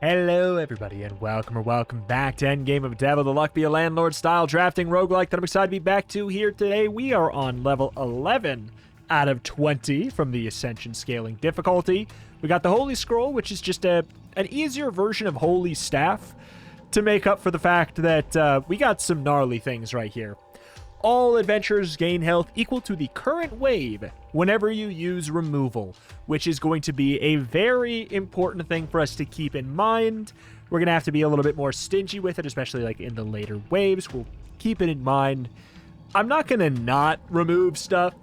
Hello, everybody, and welcome back to Endgame of Devil the Luck Be a Landlord style drafting roguelike that I'm excited to be back to here today. We are on level 11 out of 20 from the Ascension scaling difficulty. We got the Holy Scroll, which is just an easier version of Holy Staff to make up for the fact that we got some gnarly things right here. All adventurers gain health equal to the current wave whenever you use removal, which is going to be a very important thing for us to keep in mind. We're going to have to be a little bit more stingy with it, especially like in the later waves. We'll keep it in mind. I'm not going to not remove stuff,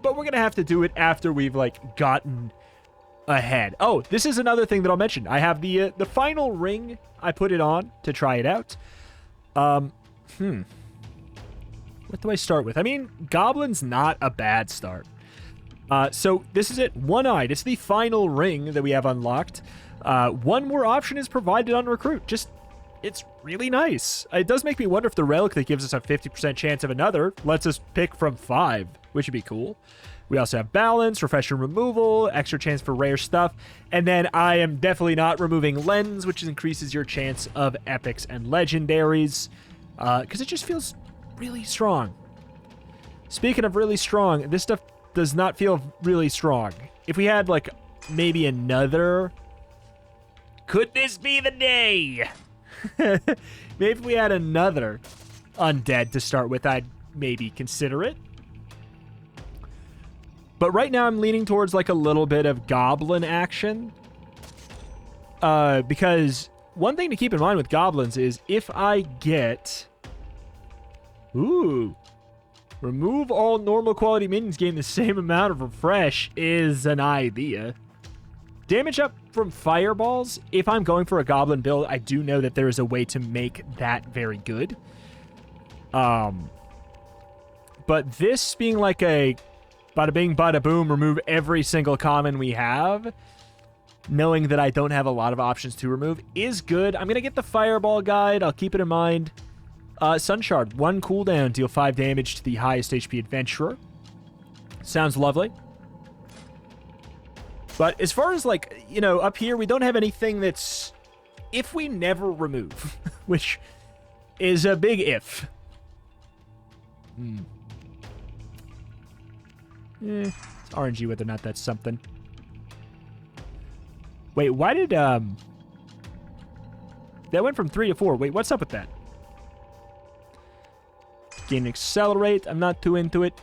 but we're going to have to do it after we've like gotten ahead. Oh, this is another thing that I'll mention. I have the final ring. I put it on to try it out. What do I start with? I mean, Goblin's not a bad start. So this is it. One-Eyed. It's the final ring that we have unlocked. One more option is provided on Recruit. It's really nice. It does make me wonder if the relic that gives us a 50% chance of another lets us pick from 5, which would be cool. We also have Balance, Refresh and Removal, extra chance for rare stuff. And then I am definitely not removing Lens, which increases your chance of epics and legendaries. Because it just feels really strong. Speaking of really strong, this stuff does not feel really strong. If we had like maybe another, could this be the day? Maybe if we had another Undead to start with, I'd maybe consider it. But right now I'm leaning towards like a little bit of Goblin action. Because one thing to keep in mind with Goblins is if I get... Ooh. Remove all normal quality minions, gain the same amount of refresh is an idea. Damage up from fireballs. If I'm going for a goblin build, I do know that there is a way to make that very good. But this being like a bada bing, bada boom, remove every single common we have, knowing that I don't have a lot of options to remove, is good. I'm going to get the fireball guide. I'll keep it in mind. Sunshard, 1 cooldown, deal 5 damage to the highest HP adventurer. Sounds lovely. But as far as like, you know, up here, we don't have anything that's, if we never remove, which is a big if. It's RNG whether or not that's something. Wait, why did, that went from 3 to 4. Wait, what's up with that? Gain Accelerate. I'm not too into it.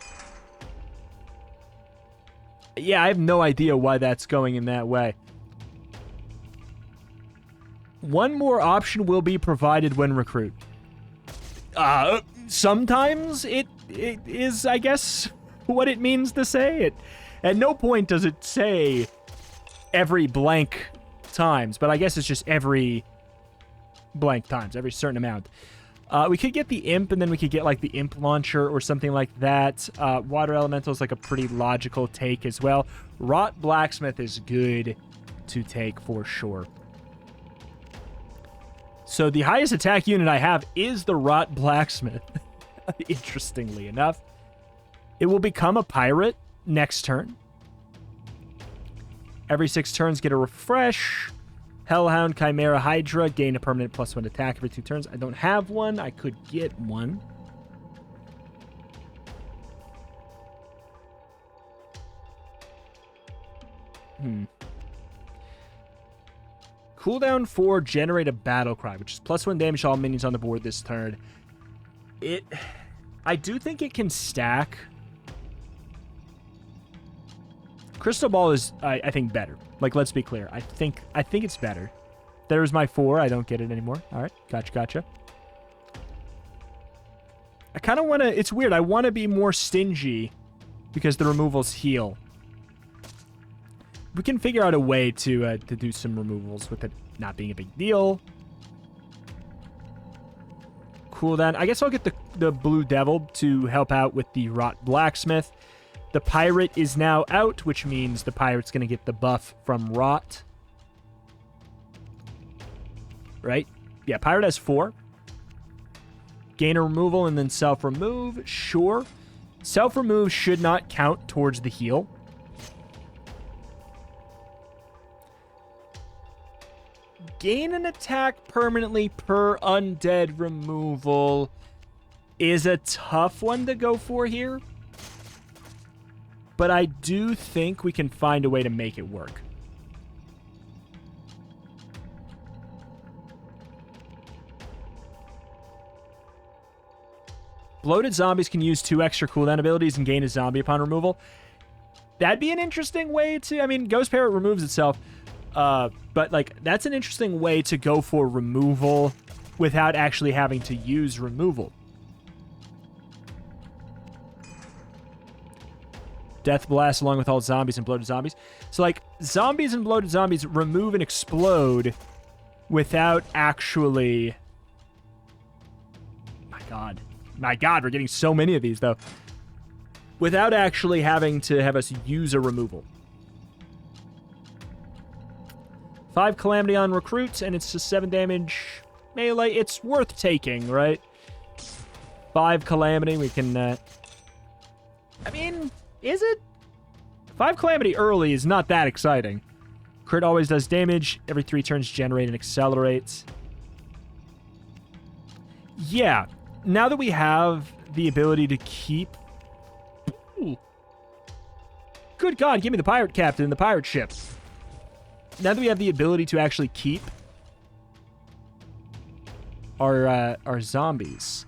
Yeah, I have no idea why that's going in that way. One more option will be provided when recruit. Sometimes it is, I guess, what it means to say it. At no point does it say every blank times, but I guess it's just every blank times, every certain amount. We could get the Imp, and then we could get, like, the Imp Launcher or something like that. Water Elemental is, like, a pretty logical take as well. Rot Blacksmith is good to take for sure. So the highest attack unit I have is the Rot Blacksmith, interestingly enough. It will become a Pirate next turn. Every 6 turns, get a Refresh. Hellhound, Chimera, Hydra, gain a permanent +1 attack every 2 turns. I don't have one. I could get one. Cooldown 4, generate a battle cry, which is +1 damage to all minions on the board this turn. I do think it can stack. Crystal Ball is, I think, better. Like, let's be clear. I think it's better. There's my 4. I don't get it anymore. All right. Gotcha. I kind of want to... It's weird. I want to be more stingy because the removals heal. We can figure out a way to do some removals with it not being a big deal. Cooldown. I guess I'll get the Blue Devil to help out with the Rot Blacksmith. The Pirate is now out, which means the Pirate's going to get the buff from Rot. Right? Yeah, Pirate has 4. Gain a removal and then self-remove. Sure. Self-remove should not count towards the heal. gain an attack permanently per undead removal is a tough one to go for here. But I do think we can find a way to make it work. Bloated zombies can use 2 extra cooldown abilities and gain a zombie upon removal. That'd be an interesting way to... I mean, Ghost Parrot removes itself. But, like, that's an interesting way to go for removal without actually having to use removal. Death Blast along with all zombies and bloated zombies. So, like, zombies and bloated zombies remove and explode without actually... My God, we're getting so many of these, though. Without actually having to have us use a removal. 5 Calamity on recruits, and it's a 7 damage melee. It's worth taking, right? 5 Calamity, we can... I mean, is it? 5 Calamity early is not that exciting. Crit always does damage. Every 3 turns generate and accelerates. Yeah. Now that we have the ability to keep... Ooh. Good God, give me the pirate captain and the pirate ship. Now that we have the ability to actually keep our zombies.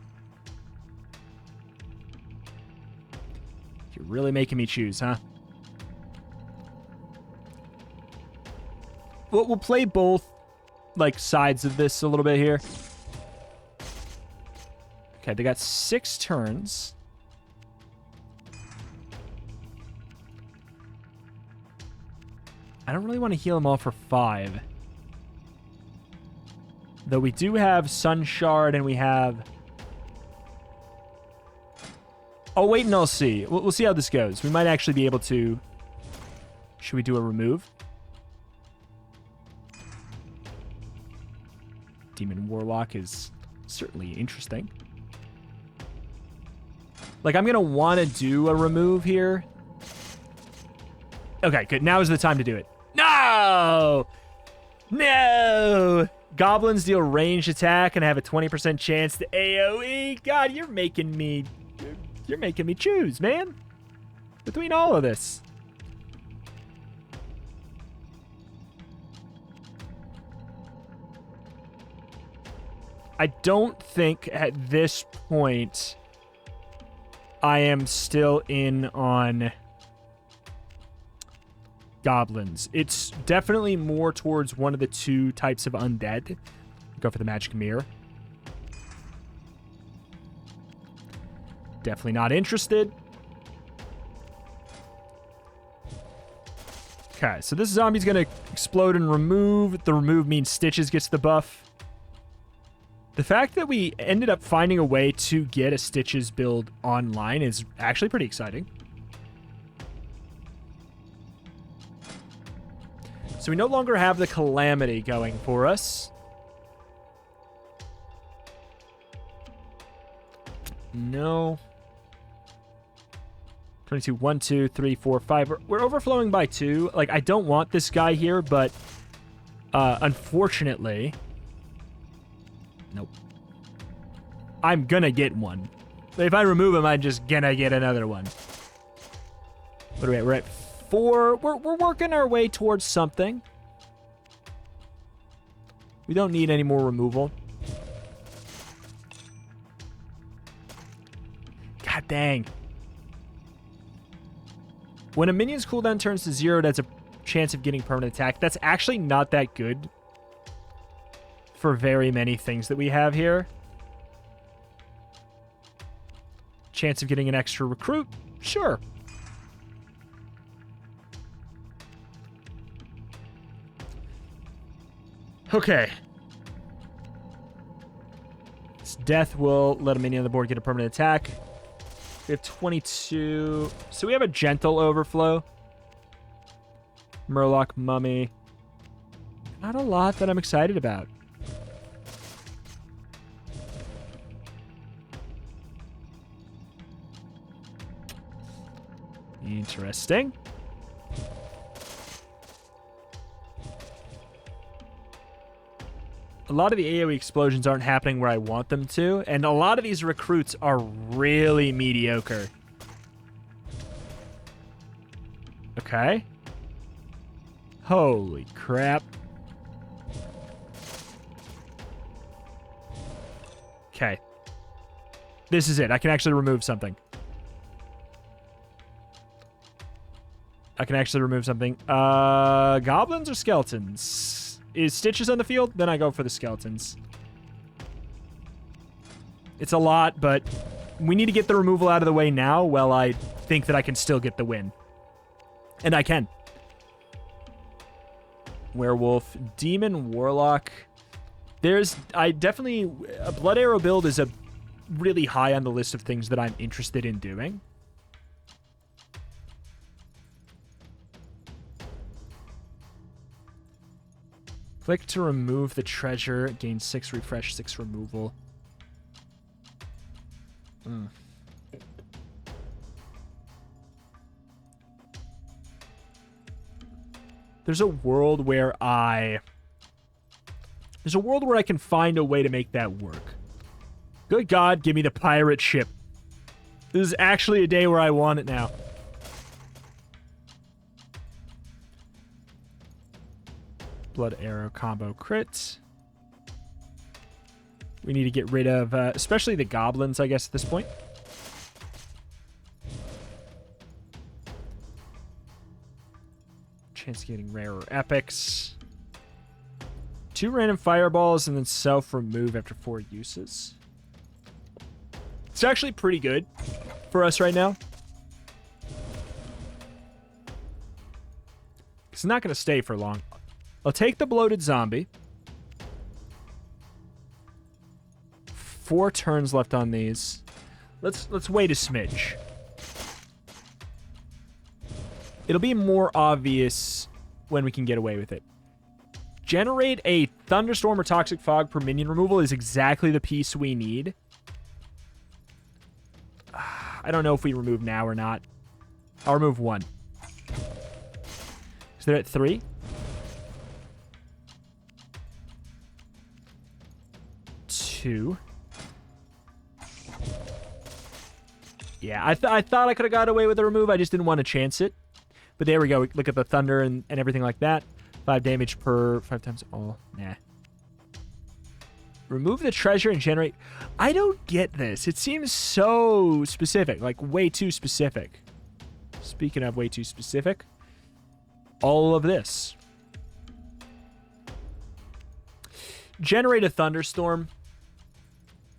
You're really making me choose, huh? We'll play both, like, sides of this a little bit here. Okay, they got 6 turns. I don't really want to heal them all for 5. Though we do have Sun Shard and we have... Oh, wait and I'll see. We'll see how this goes. We might actually be able to... Should we do a remove? Demon Warlock is certainly interesting. Like, I'm going to want to do a remove here. Okay, good. Now is the time to do it. No! No! Goblins deal ranged attack and have a 20% chance to AoE. God, you're making me choose, man. Between all of this. I don't think at this point I am still in on goblins. It's definitely more towards one of the 2 types of undead. Go for the magic mirror. Definitely not interested. Okay, so this zombie's gonna explode and remove. The remove means Stitches gets the buff. The fact that we ended up finding a way to get a Stitches build online is actually pretty exciting. So we no longer have the Calamity going for us. No. 22, 1, 2, 3, 4, 5. We're overflowing by 2. Like, I don't want this guy here, but unfortunately... Nope. I'm gonna get one. But if I remove him, I'm just gonna get another one. What are we at? We're at 4. We're working our way towards something. We don't need any more removal. God dang. When a minion's cooldown turns to 0, that's a chance of getting permanent attack. That's actually not that good for very many things that we have here. Chance of getting an extra recruit? Sure. Okay. This death will let a minion on the board get a permanent attack. We have 22. So we have a gentle overflow. Murloc, Mummy. Not a lot that I'm excited about. Interesting. A lot of the AoE explosions aren't happening where I want them to, and a lot of these recruits are really mediocre. Okay. Holy crap. Okay. This is it. I can actually remove something. Goblins or skeletons? Is Stitches on the field? Then I go for the skeletons. It's a lot, but we need to get the removal out of the way now while I think that I can still get the win. And I can. Werewolf, Demon, Warlock. A Blood Arrow build is a really high on the list of things that I'm interested in doing. Click to remove the treasure. Gain 6 refresh, 6 removal. There's a world where I can find a way to make that work. Good God, give me the pirate ship. This is actually a day where I want it now. Blood Arrow combo crit. We need to get rid of, especially the goblins, I guess, at this point. Chance of getting rarer epics. 2 random fireballs and then self-remove after 4 uses. It's actually pretty good for us right now. It's not going to stay for long. I'll take the bloated zombie. 4 turns left on these. Let's wait a smidge. It'll be more obvious when we can get away with it. Generate a thunderstorm or toxic fog per minion removal is exactly the piece we need. I don't know if we remove now or not. I'll remove 1. Is there at 3? Two. Yeah, I thought I could have got away with the remove. I just didn't want to chance it. But there we go. Look at the thunder and everything like that. 5 damage per 5 times all. Nah. Remove the treasure and generate. I don't get this. It seems so specific. Like, way too specific. Speaking of way too specific. All of this. Generate a thunderstorm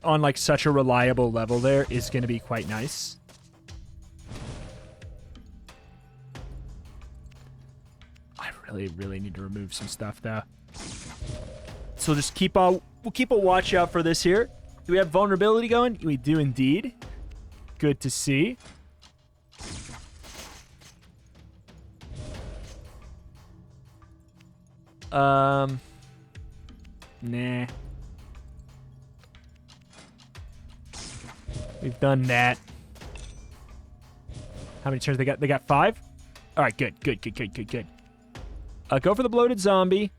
on, like, such a reliable level there is going to be quite nice. Really need to remove some stuff though. So just we'll keep a watch out for this here. Do we have vulnerability going? We do indeed. Good to see. Nah. We've done that. How many turns they got? They got 5? All right, good. Go for the bloated zombie.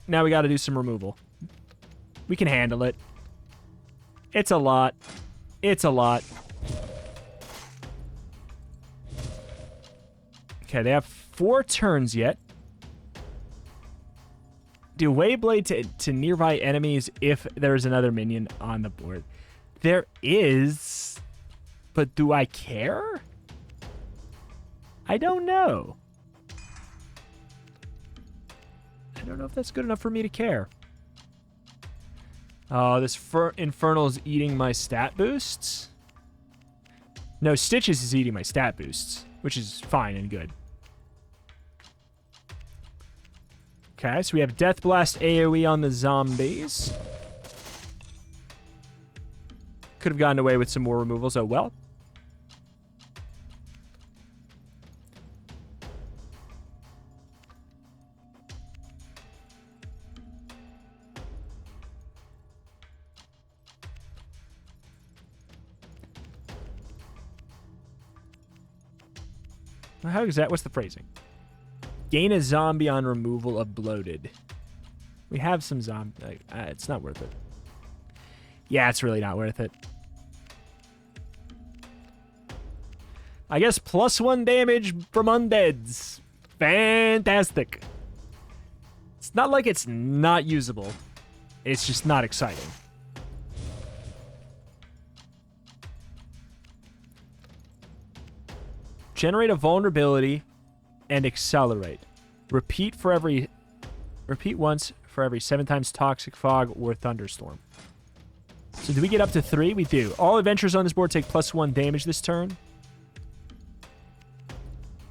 Now we got to do some removal. We can handle it. It's a lot. Okay, they have 4 turns yet. Do Wayblade to nearby enemies if there's another minion on the board. There is, but do I care? I don't know. I don't know if that's good enough for me to care. Oh, this Infernal's eating my stat boosts? No, Stitches is eating my stat boosts, which is fine and good. Okay, so we have Death Blast AoE on the zombies. Could have gotten away with some more removals, oh well. How is that? What's the phrasing? Gain a zombie on removal of bloated. We have some zombie. It's not worth it. Yeah, it's really not worth it. I guess +1 damage from undeads. Fantastic. It's not like it's not usable. It's just not exciting. Generate a vulnerability and accelerate. Repeat once for every 7 times Toxic Fog or Thunderstorm. So do we get up to 3? We do. All adventures on this board take +1 damage this turn.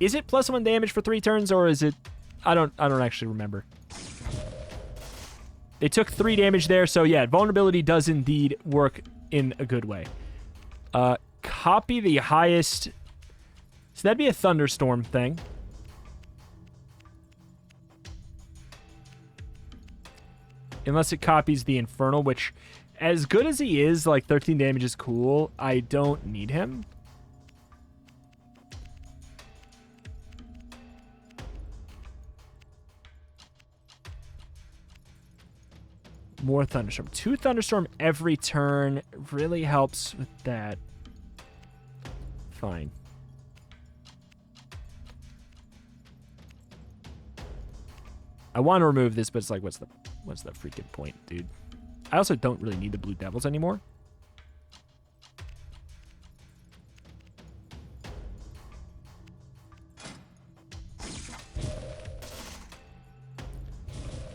Is it +1 damage for 3 turns, or is it... I don't actually remember. They took 3 damage there, so yeah, vulnerability does indeed work in a good way. Copy the highest... So that'd be a Thunderstorm thing. Unless it copies the Infernal, which, as good as he is, like 13 damage is cool, I don't need him. More Thunderstorm. 2 Thunderstorm every turn really helps with that. Fine. I want to remove this, but it's like, what's the freaking point, dude? I also don't really need the Blue Devils anymore.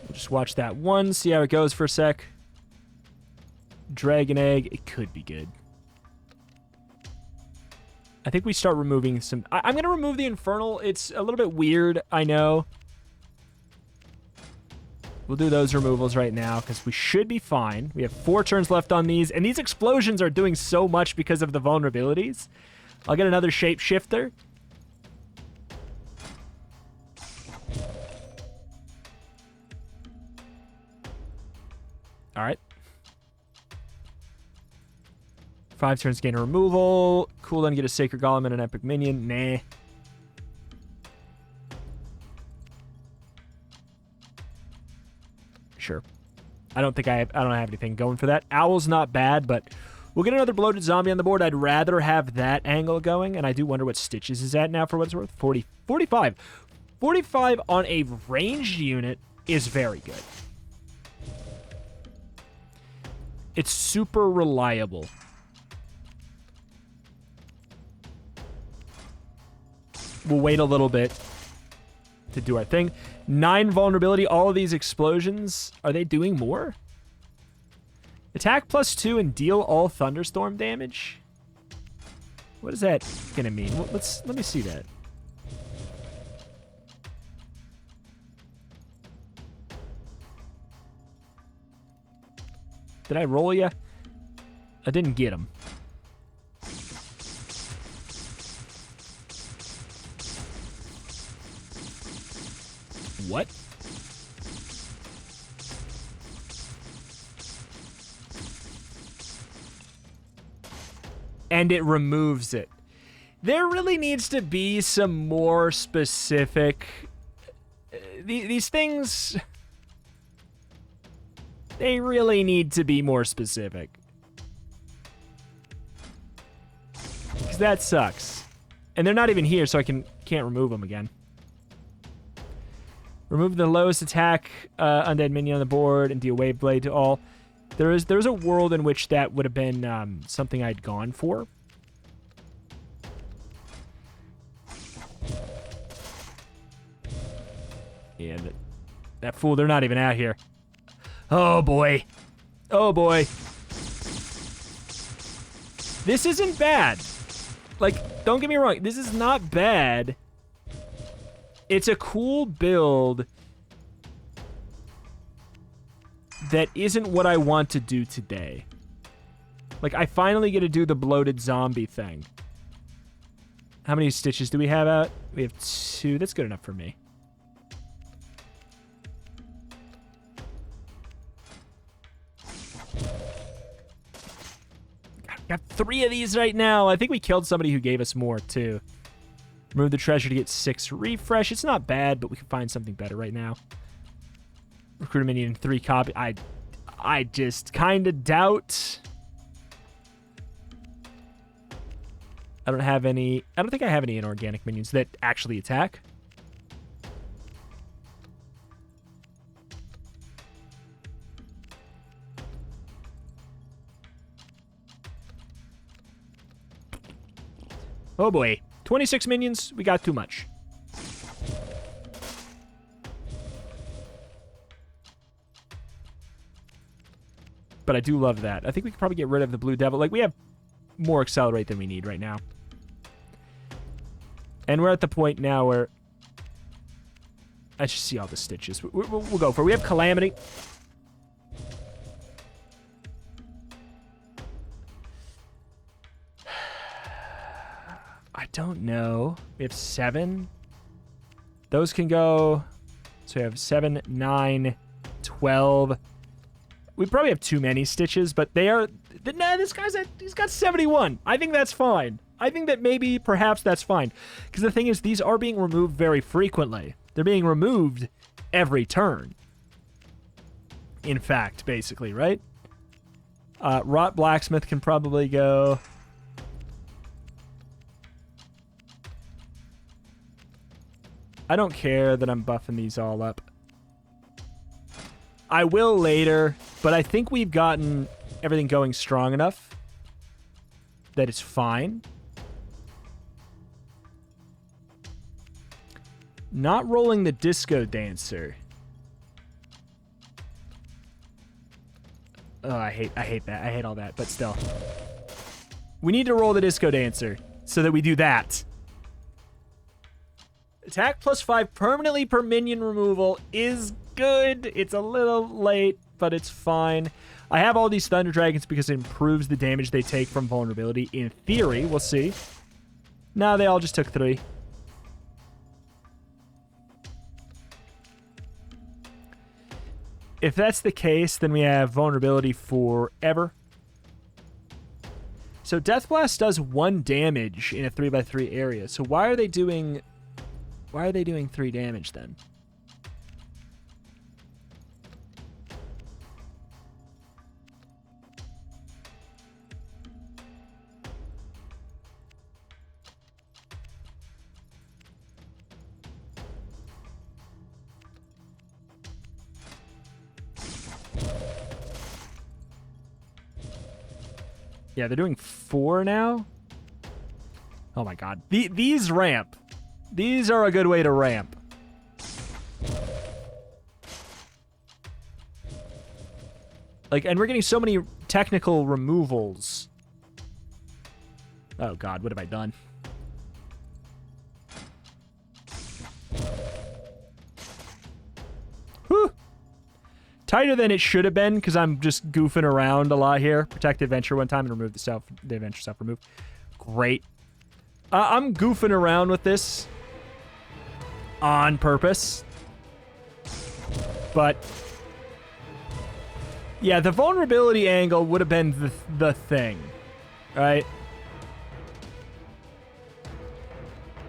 We'll just watch that one, see how it goes for a sec. Dragon Egg, it could be good. I think we start removing some... I'm going to remove the Infernal. It's a little bit weird, I know. We'll do those removals right now because we should be fine. We have 4 turns left on these, and these explosions are doing so much because of the vulnerabilities. I'll get another Shapeshifter. All right. 5 turns gain a removal. Cooldown, get a Sacred Golem and an Epic Minion. Nah. Sure. I don't have anything going for that. Owl's not bad, but we'll get another bloated zombie on the board. I'd rather have that angle going, and I do wonder what Stitches is at now for what it's worth. 45. 45 on a ranged unit is very good. It's super reliable. We'll wait a little bit to do our thing. 9 vulnerability. All of these explosions, are they doing more? Attack +2 and deal all Thunderstorm damage? What is that gonna mean? Well, let me see that. Did I roll ya? I didn't get him. What? And it removes it. There really needs to be some more specific... These things... They really need to be more specific. Because that sucks. And they're not even here, so I can't remove them again. Remove the lowest attack undead minion on the board and deal Wave Blade to all. There's a world in which that would have been something I'd gone for. Yeah, that fool, they're not even out here. Oh, boy. Oh, boy. This isn't bad. Like, don't get me wrong. This is not bad. It's a cool build that isn't what I want to do today. Like, I finally get to do the bloated zombie thing. How many Stitches do we have out? We have 2. That's good enough for me. Got 3 of these right now. I think we killed somebody who gave us more, too. Remove the treasure to get 6 refresh. It's not bad, but we can find something better right now. Recruit a minion in 3 copy. I just kind of doubt. I don't think I have any inorganic minions that actually attack. Oh boy. 26 minions, we got too much. But I do love that. I think we could probably get rid of the Blue Devil. Like, we have more Accelerate than we need right now. And we're at the point now where... I should see all the stitches. We'll go for it. We have Calamity. I don't know. We have 7. Those can go... So we have 7, 9, 12... We probably have too many stitches, but they are... Nah, he's got 71. I think that's fine. I think that maybe, perhaps that's fine. Because the thing is, these are being removed very frequently. They're being removed every turn. In fact, basically, right? Rot Blacksmith can probably go... I don't care that I'm buffing these all up. I will later, but I think we've gotten everything going strong enough that it's fine. Not rolling the Disco Dancer. Oh, I hate that. I hate all that, but still. We need to roll the Disco Dancer so that we do that. Attack +5 permanently per minion removal is good. It's a little late, but it's fine. I have all these Thunder Dragons because it improves the damage they take from vulnerability. In theory, we'll see. No, they all just took 3. If that's the case, then we have vulnerability forever. So Death Blast does 1 damage in a 3x3 area. So why are they doing 3 damage then? Yeah, they're doing 4 now. Oh my god. These ramp. These are a good way to ramp. Like, and we're getting so many technical removals. Oh god, what have I done? Whew. Tighter than it should have been, because I'm just goofing around a lot here. Protect Adventure one time and remove the Adventure self-remove. Great. I'm goofing around with this on purpose. But yeah, the vulnerability angle would have been the thing, right?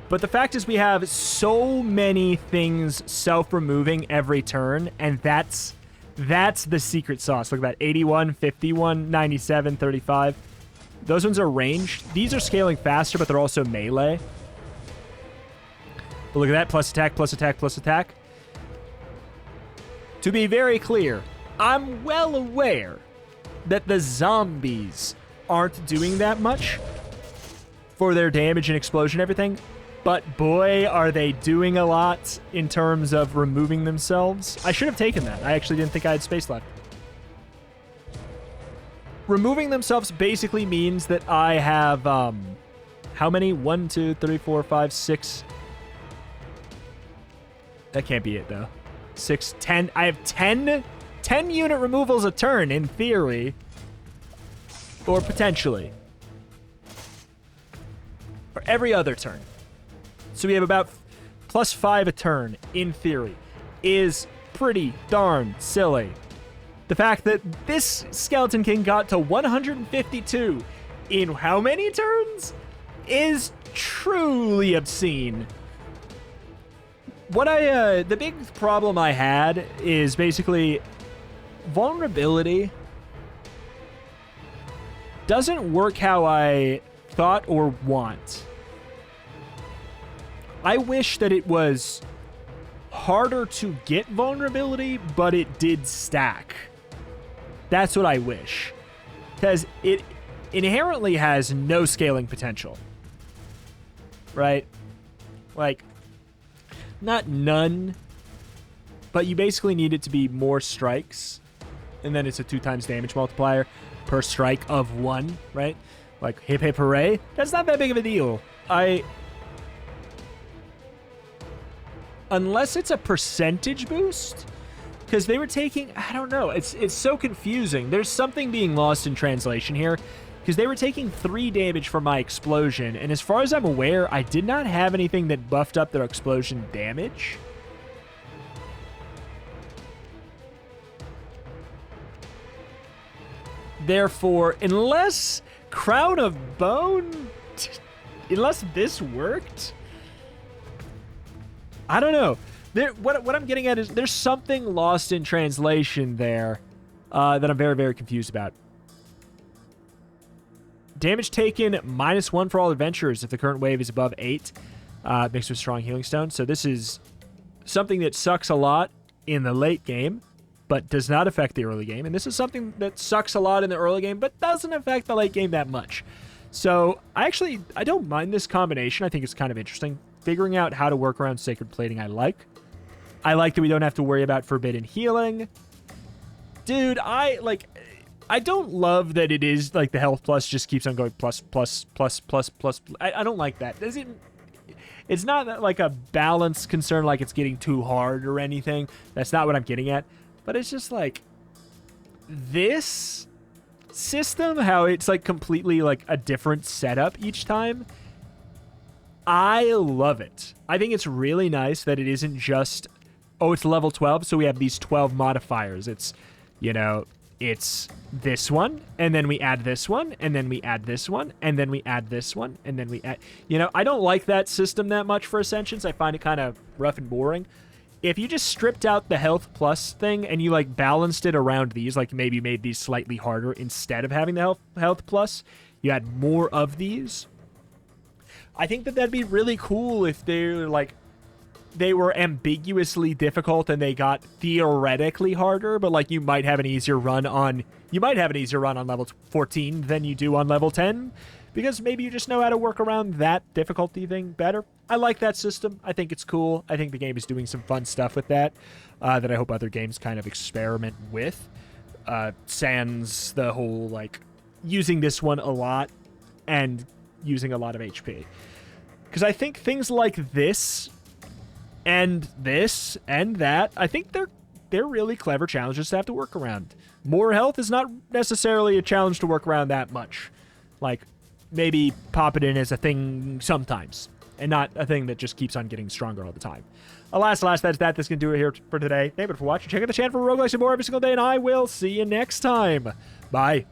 But the fact is we have so many things self-removing every turn, and that's the secret sauce. Look at that. 81, 51, 97, 35. Those ones are ranged. These are scaling faster, but they're also melee. But look at that. Plus attack, plus attack, plus attack. To be very clear, I'm well aware that the zombies aren't doing that much for their damage and explosion and everything. But boy, are they doing a lot in terms of removing themselves. I should have taken that. I actually didn't think I had space left. Removing themselves basically means that I have, how many? 1, 2, 3, 4, 5, 6. That can't be it, though. 6, 10. I have 10 unit removals a turn, in theory. Or potentially. Or every other turn. So we have about +5 a turn, in theory, is pretty darn silly. The fact that this Skeleton King got to 152 in how many turns is truly obscene. the big problem I had is basically vulnerability doesn't work how I thought or want. I wish that it was harder to get vulnerability, but it did stack. That's what I wish. Because it inherently has no scaling potential. Right? Like, not none, but you basically need it to be more strikes, and then it's a 2 times damage multiplier per strike of 1, right? Like, hip hip hooray. That's not that big of a deal. Unless it's a percentage boost, because they were taking, I don't know, it's so confusing. There's something being lost in translation here, because they were taking 3 damage from my explosion, and as far as I'm aware, I did not have anything that buffed up their explosion damage. Therefore, unless Crown of Bone, unless this worked, I don't know. What I'm getting at is there's something lost in translation there that I'm very, very confused about. Damage taken -1 for all adventurers if the current wave is above 8, mixed with strong healing stone. So this is something that sucks a lot in the late game, but does not affect the early game. And this is something that sucks a lot in the early game, but doesn't affect the late game that much. So I don't mind this combination. I think it's kind of interesting. Figuring out how to work around sacred plating, I like. I like that we don't have to worry about forbidden healing. Dude, I don't love that it is like the health plus just keeps on going plus. I don't like that. It's not that like a balance concern, like it's getting too hard or anything. That's not what I'm getting at. But it's just like this system, how it's like completely like a different setup each time. I love it. I think it's really nice that it isn't just, oh, it's level 12, so we have these 12 modifiers. It's, you know, it's this one, and then we add this one, and then we add this one, and then we add this one, and then we add... You know, I don't like that system that much for Ascensions. I find it kind of rough and boring. If you just stripped out the health plus thing and you, like, balanced it around these, like maybe made these slightly harder instead of having the health plus, you had more of these... I think that that'd be really cool if they're like they were ambiguously difficult and they got theoretically harder, but like you might have an easier run on level 14 than you do on level 10 because maybe you just know how to work around that difficulty thing better. I like that system. I think it's cool. I think the game is doing some fun stuff with that that I hope other games kind of experiment with. Sans the whole like using this one a lot and using a lot of HP. Because I think things like this and that, I think they're really clever challenges to have to work around. More health is not necessarily a challenge to work around that much. Like, maybe pop it in as a thing sometimes, and not a thing that just keeps on getting stronger all the time. Alas, that's that. That's going to do it here for today. Thank you for watching. Check out the channel for roguelikes and more every single day, and I will see you next time. Bye.